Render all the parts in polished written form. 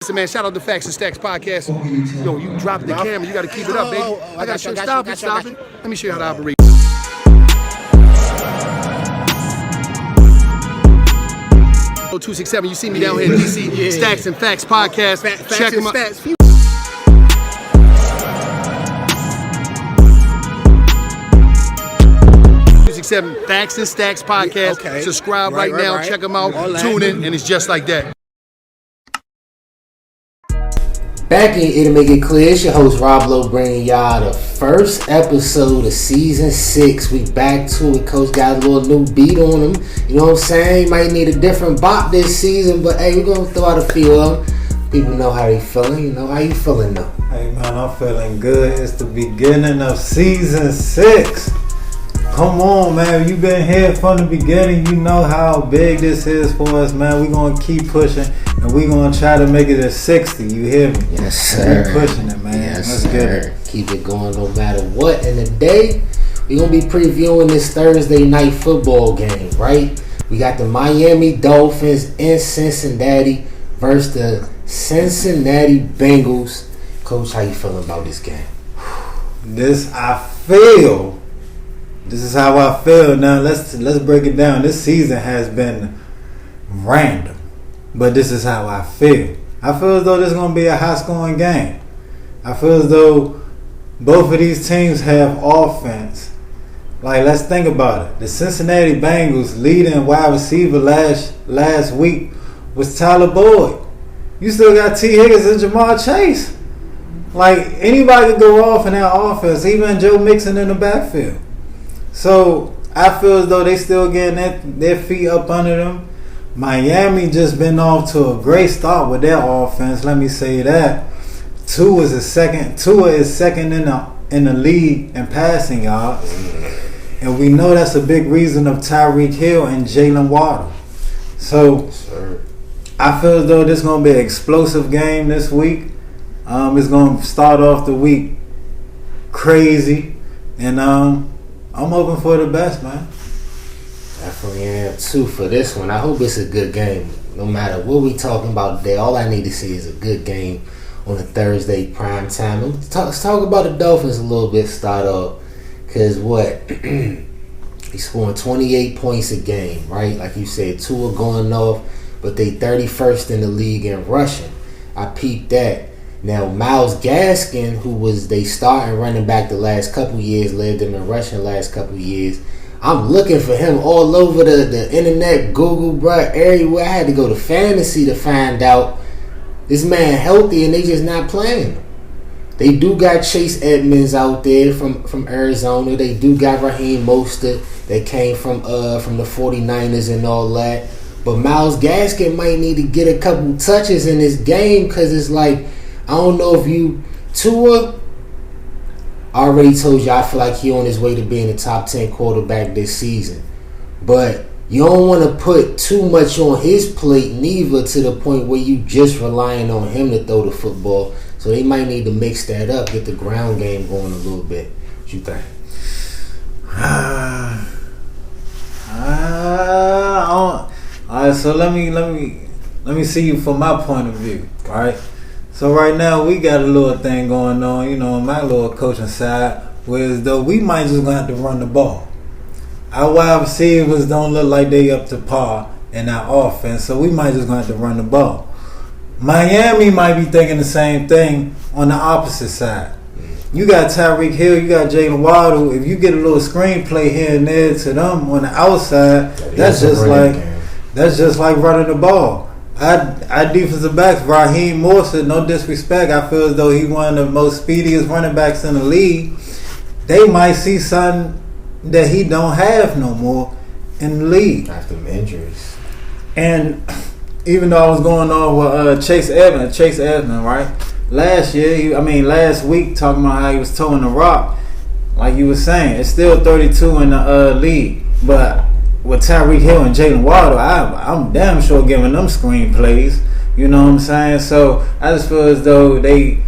Listen, man, shout out to Facts and Stacks podcast. Yo, you dropped the camera. You got to keep it up, baby. I got to stop it. Let me show you how to operate. 267. You see me down here in DC. Stacks and Facts podcast. Check them out. 267 Facts and Stacks podcast. Okay. Subscribe right now. Check them out. Tune in, and it's just like that. Back in It'll Make It Clear, it's your host Rob Lowe bringing y'all the first episode of season 6. We back to it. Coach got a little new beat on him. You know what I'm saying? Might need a different bop this season, but hey, we're gonna throw out a few of them. People know how they feeling. You know how you feeling though? Hey man, I'm feeling good. It's the beginning of season 6. Come on, man. You been here from the beginning. You know how big this is for us, man. We're going to keep pushing, and we're going to try to make it a 60. You hear me? Yes, sir. Keep pushing it, man. Yes, Let's sir. get it. Keep it going no matter what. And today, we're going to be previewing this Thursday night football game, right? We got the Miami Dolphins in Cincinnati versus the Cincinnati Bengals. Coach, how you feeling about this game? This is how I feel. Now let's break it down. This season has been random, but this is how I feel. I feel as though this is going to be a high-scoring game. I feel as though both of these teams have offense. Like, let's think about it. The Cincinnati Bengals leading wide receiver last week was Tyler Boyd. You still got T. Higgins and Jamar Chase. Like, anybody could go off in that offense, even Joe Mixon in the backfield. So I feel as though they still getting their feet up under them. Miami just been off to a great start with their offense. Let me say that. Tua is second in the league in passing yards, and we know that's a big reason of Tyreek Hill and Jalen Waddle. So I feel as though this is gonna be an explosive game this week. It's gonna start off the week crazy, and I'm hoping for the best, man. Definitely am too for this one. I hope it's a good game. No matter what we talking about today, all I need to see is a good game on a Thursday prime time. Let's talk about the Dolphins a little bit. Start off, cause he's scoring 28 points a game, right? Like you said, two are going off, but they 31st in the league in rushing. I peeped that. Now, Myles Gaskin, who was they starting running back the last couple years, led them in rushing the last couple years. I'm looking for him all over the internet, Google, bruh, everywhere. I had to go to fantasy to find out this man healthy, and they just not playing. They do got Chase Edmonds out there from Arizona. They do got Raheem Mostert that came from the 49ers and all that. But Myles Gaskin might need to get a couple touches in this game because it's like, I don't know if Tua, I already told you I feel like he on his way to being a top 10 quarterback this season. But you don't want to put too much on his plate neither to the point where you just relying on him to throw the football. So they might need to mix that up, get the ground game going a little bit. What you think? All right, so let me see you from my point of view, all right? So right now we got a little thing going on, you know, on my little coaching side, whereas though we might just gonna have to run the ball. Our wide receivers don't look like they up to par in our offense, so we might just gonna have to run the ball. Miami might be thinking the same thing on the opposite side. You got Tyreek Hill, you got Jalen Waddle. If you get a little screenplay here and there to them on the outside, that's just like running the ball. Our defensive backs, Raheem Mostert, no disrespect, I feel as though he's one of the most speediest running backs in the league. They might see something that he don't have no more in the league. After injuries. And even though I was going on with Chase Edmonds, right? Last week, talking about how he was towing the rock, like you were saying, it's still 32 in the league. But with Tyreek Hill and Jalen Waddle, I'm damn sure giving them screenplays. You know what I'm saying? So I just feel as though they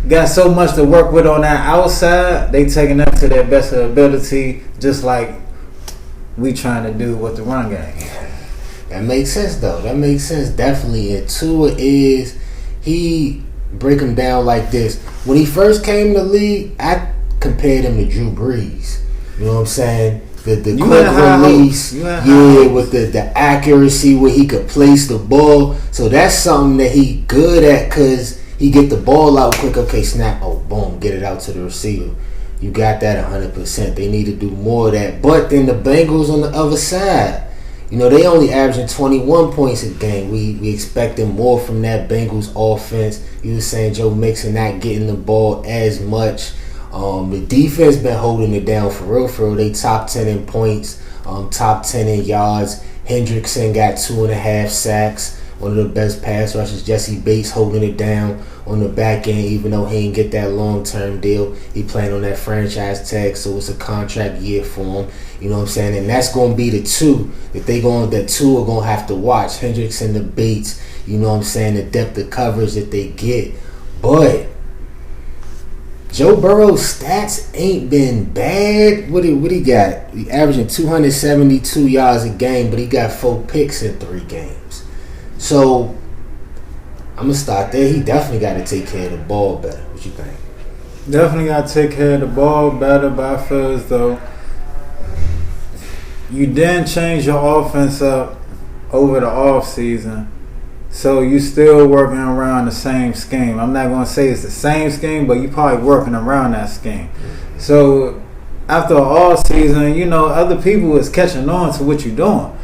got so much to work with on that outside. They taking that to their best ability, just like we trying to do with the run game. That makes sense, though. That makes sense, definitely. And Tua is, he break him down like this. When he first came to the league, I compared him to Drew Brees. You know what I'm saying? The quick release, with the accuracy where he could place the ball. So that's something that he good at because he get the ball out quick. Okay, snap. Oh, boom, get it out to the receiver. You got that 100%. They need to do more of that. But then the Bengals on the other side, you know, they only averaging 21 points a game. We expecting more from that Bengals offense. You were saying Joe Mixon not getting the ball as much. The defense been holding it down for real. They top 10 in points, top 10 in yards. Hendrickson got 2.5 sacks. One of the best pass rushers. Jesse Bates holding it down on the back end, even though he didn't get that long-term deal. He playing on that franchise tag, so it's a contract year for him. You know what I'm saying? And that's going to be the two that two are going to have to watch. Hendrickson, the Bates, you know what I'm saying, the depth of coverage that they get. But Joe Burrow's stats ain't been bad. What he got? He averaging 272 yards a game, but he got 4 picks in 3 games. So I'm gonna start there. He definitely got to take care of the ball better. What you think? Definitely got to take care of the ball better, but I feel as though you didn't change your offense up over the off season, so you still working around the same scheme. I'm not gonna say it's the same scheme, but you probably working around that scheme. So after an off season, you know, other people is catching on to what you're doing.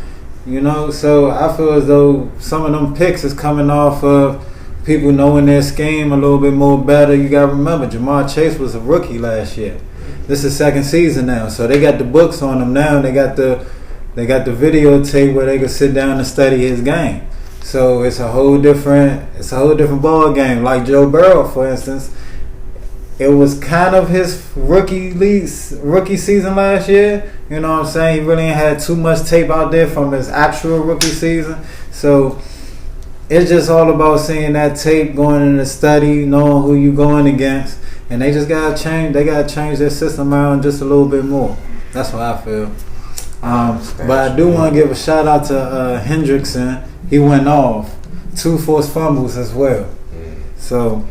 You know, so I feel as though some of them picks is coming off of people knowing their scheme a little bit more better. You got to remember, Jamar Chase was a rookie last year. This is second season now, so they got the books on him now. They got the videotape where they can sit down and study his game. So it's a whole different ball game. Like Joe Burrow, for instance, it was kind of his rookie season last year. You know what I'm saying? He really ain't had too much tape out there from his actual rookie season. So it's just all about seeing that tape, going in the study, knowing who you going against. And they just gotta change. They gotta change their system around just a little bit more. That's what I feel. But I do want to give a shout out to Hendrickson. He went off 2 forced fumbles as well. So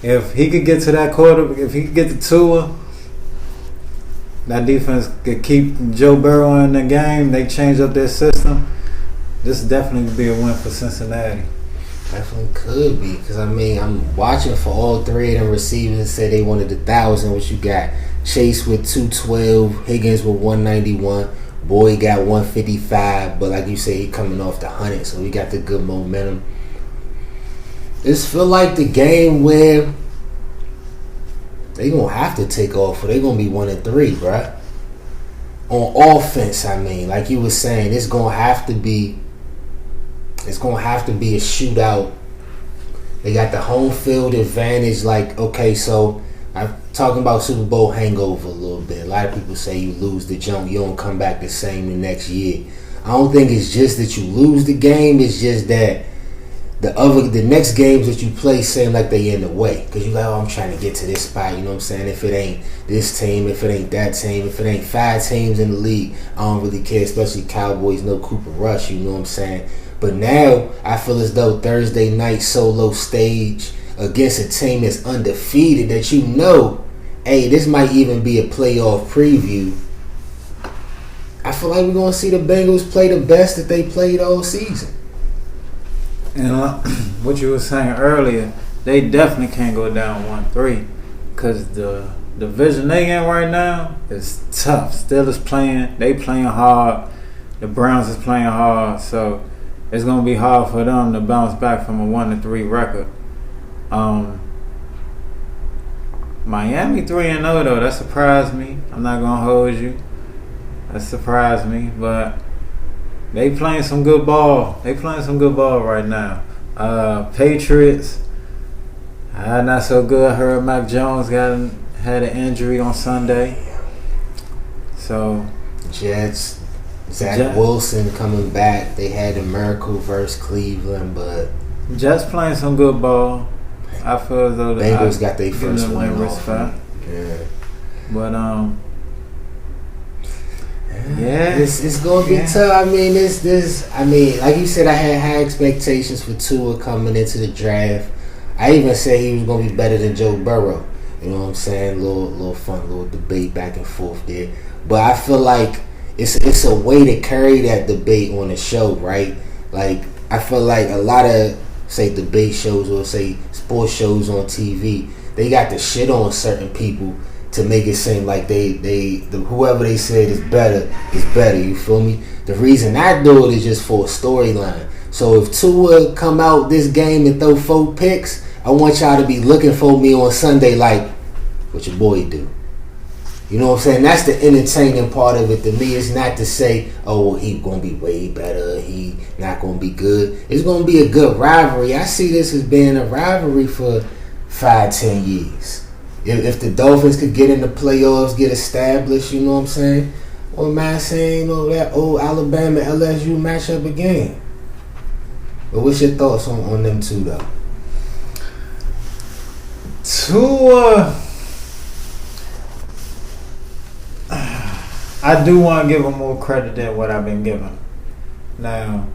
if he could get to that quarter, if he could get to Tua, that defense could keep Joe Burrow in the game. They change up their system. This definitely could be a win for Cincinnati. Definitely could be, because I mean, I'm watching for all 3 of them receivers. Say they wanted 1,000. What you got? Chase with 212, Higgins with 191, Boyd got 155. But like you say, he coming off the 100, so he got the good momentum. This feel like the game where they gonna have to take off, or they gonna be 1-3, bruh. On offense, I mean, like you was saying, it's gonna have to be a shootout. They got the home field advantage. Like, okay, so I'm talking about Super Bowl hangover a little bit. A lot of people say you lose the jump, you don't come back the same the next year. I don't think it's just that you lose the game. It's just that the next games that you play seem like they in the way, because you like, oh, I'm trying to get to this spot. You know what I'm saying? If it ain't this team, if it ain't that team, if it ain't 5 teams in the league, I don't really care. Especially Cowboys, no Cooper Rush. You know what I'm saying? But now I feel as though Thursday night solo stage against a team that's undefeated, that you know, hey, this might even be a playoff preview. I feel like we're gonna see the Bengals play the best that they played all season. And what you were saying earlier, they definitely can't go down 1-3, because the division they in right now is tough. Steelers they playing hard. The Browns is playing hard, so it's gonna be hard for them to bounce back from a 1-3 record. Miami 3-0 though, that surprised me. I'm not gonna hold you. That surprised me, but they playing some good ball. They playing some good ball right now. Patriots, not so good. I heard Mac Jones had an injury on Sunday. So Jets, Zach Wilson coming back. They had a miracle versus Cleveland, but Jets playing some good ball. I feel as though the Bengals got their first win. Yeah, but yeah, it's gonna be tough. I mean, I mean, like you said, I had high expectations for Tua coming into the draft. I even said he was gonna be better than Joe Burrow. You know what I'm saying? Little fun, little debate back and forth there. But I feel like it's a way to carry that debate on the show, right? Like I feel like a lot of say debate shows or say sports shows on TV, they got the shit on certain people to make it seem like whoever they said is better. You feel me? The reason I do it is just for a storyline. So if Tua come out this game and throw 4 picks, I want y'all to be looking for me on Sunday like, what your boy do? You know what I'm saying? That's the entertaining part of it to me. It's not to say, oh, he going to be way better. He not going to be good. It's going to be a good rivalry. I see this as being a rivalry for 5-10 years. If the Dolphins could get in the playoffs, get established, you know what I'm saying? What am I saying? That old Alabama LSU matchup again. But what's your thoughts on them two, though? Tua, I do want to give him more credit than what I've been given. Now,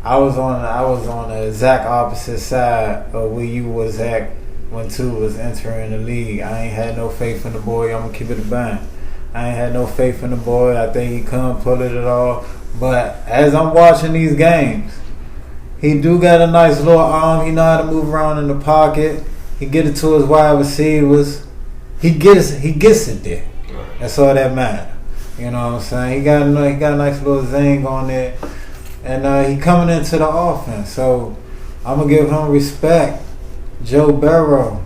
I was on the exact opposite side of where you was at when Tua was entering the league. I ain't had no faith in the boy. I'm gonna keep it a bang. I ain't had no faith in the boy. I think he couldn't pull it at all. But as I'm watching these games, he do got a nice little arm. He know how to move around in the pocket. He get it to his wide receivers. He gets it there. That's all that matters. You know what I'm saying? He got a nice little zing on there, and he coming into the offense. So I'm gonna give him respect. Joe Burrow.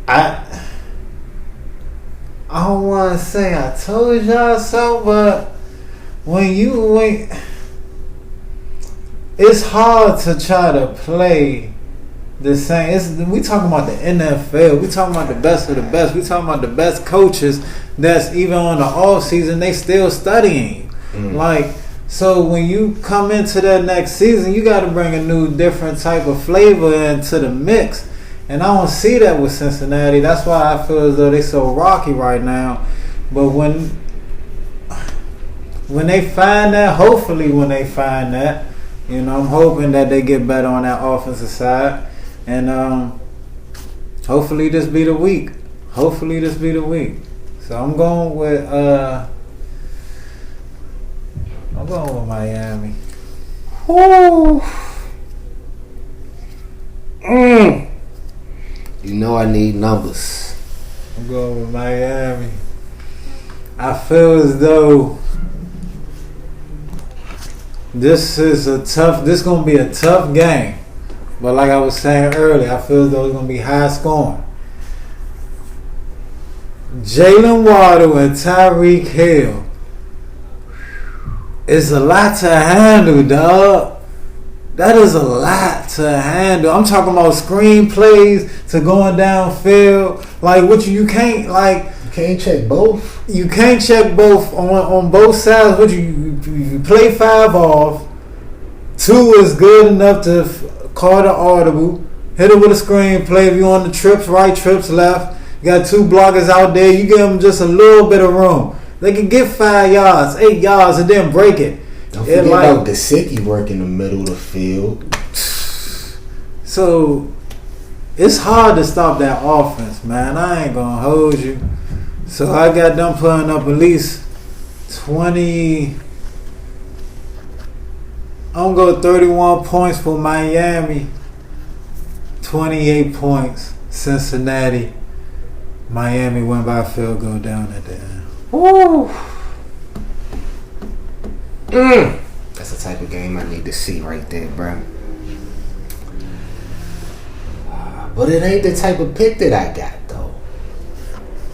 I don't want to say I told y'all so, but it's hard to try to play the same. We talking about the NFL. We talking about the best of the best. We talking about the best coaches that's even on the off season. They still studying. Like, so when you come into that next season, you got to bring a new, different type of flavor into the mix. And I don't see that with Cincinnati. That's why I feel as though they so rocky right now. But when they find that, hopefully when they find that, you know, I'm hoping that they get better on that offensive side. And hopefully this be the week. So I'm going with Miami. Woo. You know I need numbers. I'm going with Miami. I feel as though this going to be a tough game. But like I was saying earlier, I feel as though it's going to be high scoring. Jalen Waddle and Tyreek Hill. It's a lot to handle, dog. That is a lot to handle. I'm talking about screenplays to going downfield. Like, you can't check both. You can't check both on both sides. You play 5 off. 2 is good enough to call the audible. Hit it with a screenplay. If you on the trips right, trips left. You got 2 blockers out there. You give them just a little bit of room. They can get 5 yards, 8 yards, and then break it. Don't forget about Gesicki work in the middle of the field. So it's hard to stop that offense, man. I ain't gonna hold you. So I got them putting up at least 20. I'm gonna go 31 points for Miami. 28 points, Cincinnati. Miami went by a field goal down at the end. Woo. That's the type of game I need to see right there, bro. But it ain't the type of pick that I got, though.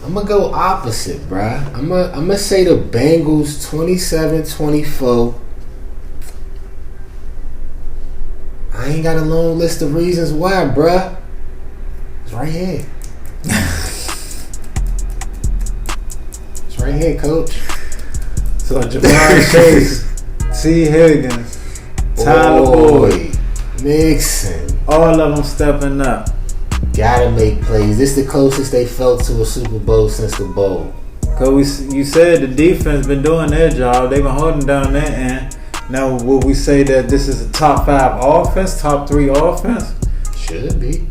I'm going to go opposite, bruh. I'm gonna say the Bengals 27-24. I ain't got a long list of reasons why, bruh. It's right here. It's right here, coach. So Jamar Chase, T. Higgins, Tyler Boyd, Mixon. All of them stepping up. Gotta make plays. This is the closest they felt to a Super Bowl since the bowl. Cause you said the defense been doing their job. They've been holding down their end. Now, will we say that this is a top 5 offense, top 3 offense? Should be.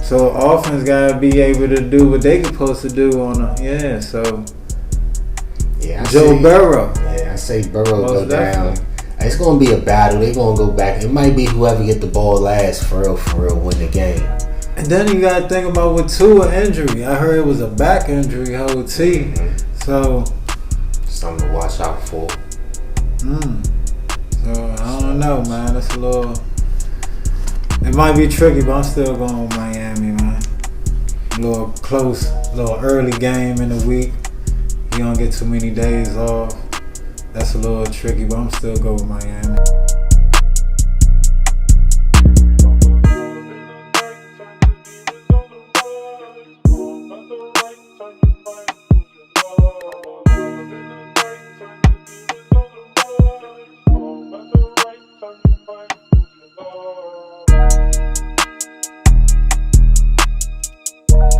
So offense gotta be able to do what they supposed to do on a So Yeah, Joe Burrow. Yeah, I say Burrow Most go down. definitely. It's gonna be a battle. They're gonna go back. It might be whoever get the ball last for real, win the game. And then you gotta think about with Tua injury. I heard it was a back injury, whole T. So Something to watch out for. So I don't know, man. That's a little. It might be tricky, but I'm still going with Miami, man. A little close, a little early game in the week. You don't get too many days off. That's a little tricky, but I'm still going with Miami.